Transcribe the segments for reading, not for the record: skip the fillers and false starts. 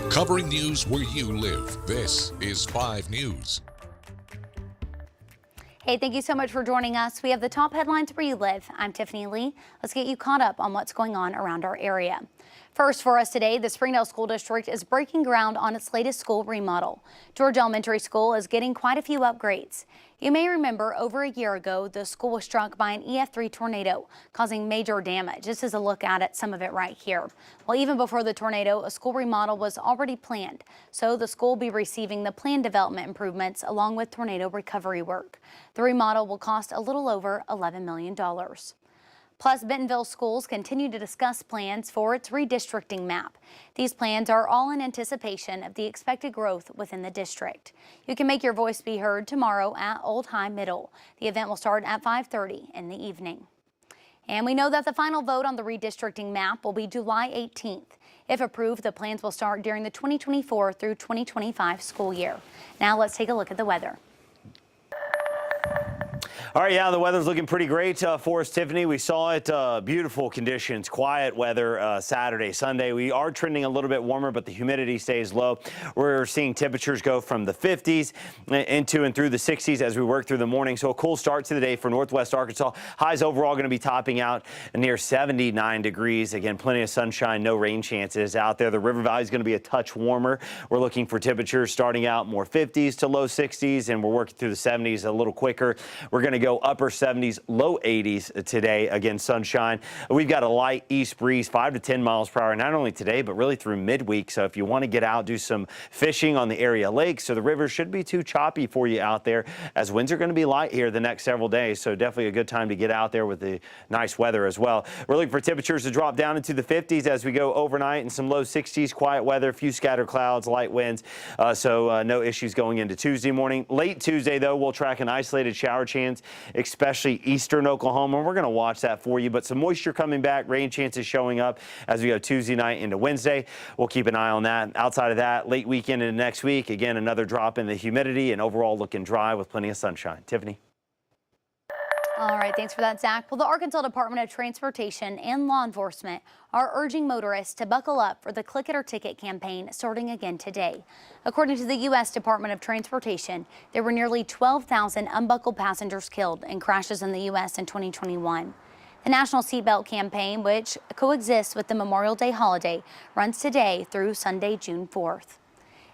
Covering news where you live. This is 5 News. Hey, thank you so much for joining us. We have the top headlines where you live. I'm Tiffany Lee. Let's get you caught up on what's going on around our area. First for us today, the Springdale School District is breaking ground on its latest school remodel. George Elementary School is getting quite a few upgrades. You may remember over a year ago, the school was struck by an EF3 tornado, causing major damage. This is a look at some of it right here. Well, even before the tornado, a school remodel was already planned. So the school will be receiving the planned development improvements along with tornado recovery work. The remodel will cost a little over $11 million. Plus, Bentonville schools continue to discuss plans for its redistricting map. These plans are all in anticipation of the expected growth within the district. You can make your voice be heard tomorrow at Old High Middle. The event will start at 5:30 in the evening. And we know that the final vote on the redistricting map will be July 18th. If approved, the plans will start during the 2024 through 2025 school year. Now let's take a look at the weather. All right, yeah, the weather's looking pretty great for us, Tiffany. We saw it, beautiful conditions, quiet weather Saturday, Sunday. We are trending a little bit warmer, but the humidity stays low. We're seeing temperatures go from the 50s into and through the 60s as we work through the morning. So a cool start to the day for Northwest Arkansas. Highs overall going to be topping out near 79 degrees. Again, plenty of sunshine, no rain chances out there. The River Valley is going to be a touch warmer. We're looking for temperatures starting out more 50s to low 60s, and we're working through the 70s a little quicker. We're going to go upper 70s, low 80s today. Again, sunshine. We've got a light east breeze, 5 to 10 miles per hour, not only today, but really through midweek. So if you want to get out, do some fishing on the area lakes, so the river should be too choppy for you out there, as winds are going to be light here the next several days. So definitely a good time to get out there with the nice weather as well. We're looking for temperatures to drop down into the 50s as we go overnight, and some low 60s, quiet weather, a few scattered clouds, light winds. So no issues going into Tuesday morning. Late Tuesday, though, we'll track an isolated shower chance, especially eastern Oklahoma. We're going to watch that for you, but some moisture coming back, rain chances showing up as we go Tuesday night into Wednesday. We'll keep an eye on that. Outside of that, late weekend into next week, again, another drop in the humidity and overall looking dry with plenty of sunshine. Tiffany. All right, thanks for that, Zach. Well, the Arkansas Department of Transportation and law enforcement are urging motorists to buckle up for the Click It or Ticket campaign starting again today. According to the U.S. Department of Transportation, there were nearly 12,000 unbuckled passengers killed in crashes in the U.S. in 2021. The National Seatbelt Campaign, which coexists with the Memorial Day holiday, runs today through Sunday, June 4th.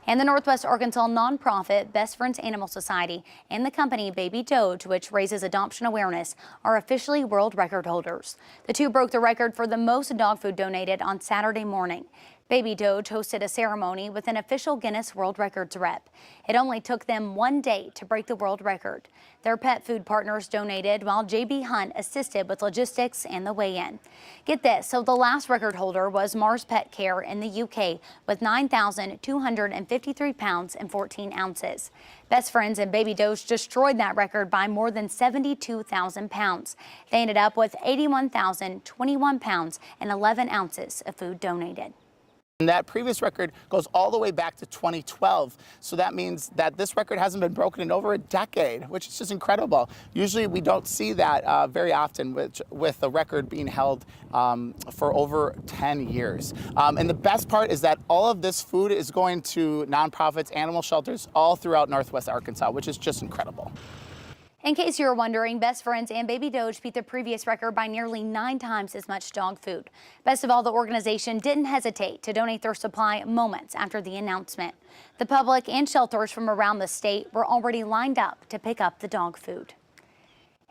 And the Northwest Arkansas nonprofit Best Friends Animal Society and the company Baby Doge, which raises adoption awareness, are officially world record holders. The two broke the record for the most dog food donated on Saturday morning. Baby Doge hosted a ceremony with an official Guinness World Records rep. It only took them one day to break the world record. Their pet food partners donated while JB Hunt assisted with logistics and the weigh-in. Get this, so the last record holder was Mars Pet Care in the UK with 9,253 pounds and 14 ounces. Best Friends and Baby Doge destroyed that record by more than 72,000 pounds. They ended up with 81,021 pounds and 11 ounces of food donated. And that previous record goes all the way back to 2012. So that means that this record hasn't been broken in over a decade, which is just incredible. Usually we don't see that very often with a record being held for over 10 years. And the best part is that all of this food is going to nonprofits, animal shelters all throughout Northwest Arkansas, which is just incredible. In case you were wondering, Best Friends and Baby Doge beat the previous record by nearly 9 times as much dog food. Best of all, the organization didn't hesitate to donate their supply moments after the announcement. The public and shelters from around the state were already lined up to pick up the dog food.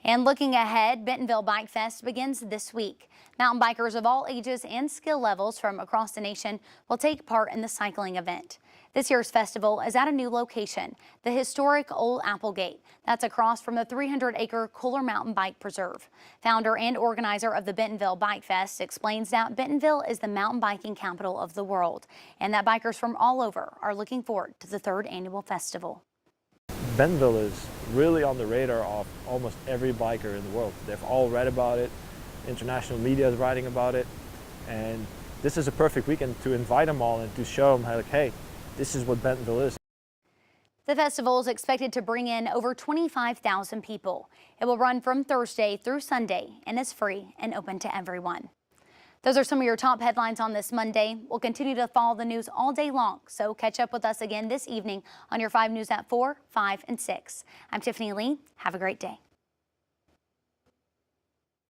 And looking ahead, Bentonville Bike Fest begins this week. Mountain bikers of all ages and skill levels from across the nation will take part in the cycling event. This year's festival is at a new location, the historic Old Applegate. That's across from the 300-acre Kohler Mountain Bike Preserve. Founder and organizer of the Bentonville Bike Fest explains that Bentonville is the mountain biking capital of the world, and that bikers from all over are looking forward to the 3rd annual festival. Bentonville is really on the radar of almost every biker in the world. They've all read about it, international media is writing about it, and this is a perfect weekend to invite them all and to show them, like, hey, this is what Bentonville is. The festival is expected to bring in over 25,000 people. It will run from Thursday through Sunday and is free and open to everyone. Those are some of your top headlines on this Monday. We'll continue to follow the news all day long, so catch up with us again this evening on your 5 News at 4, 5, and 6. I'm Tiffany Lee. Have a great day.